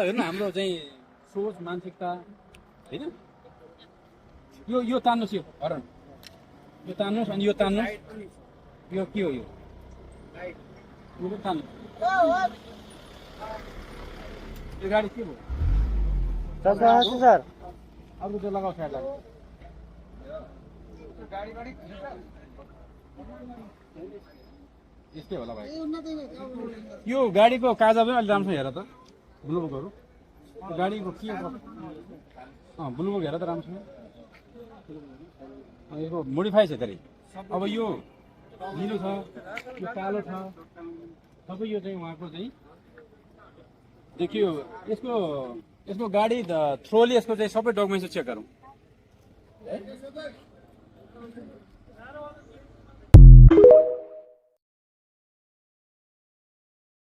हेर्नु हाम्रो चाहिँ सोच मानसिकता होइन यो तान्नुहोस् यो हरण यो तान्नुहोस् अनि यो तान्नुहोस् यो के हो यो तान्नु यो गाडी के हो सर अर्को त्यो लगाऊ साइड यस्तै होला भाइ यो गाडीको कागज पनि अलिक राम्रोसँग हेर त ब्लुबुकहरू गाडीको के ब्लुबुक हेर त राम्रोसँग यो मोडिफाई छ धेरै अब यो निलो छ यो कालो छ सबै यो चाहिँ उहाँको चाहिँ देखियो यसको गाडी थ्रोली यसको चाहिँ सबै डकुमेन्ट्स चेक गरौँ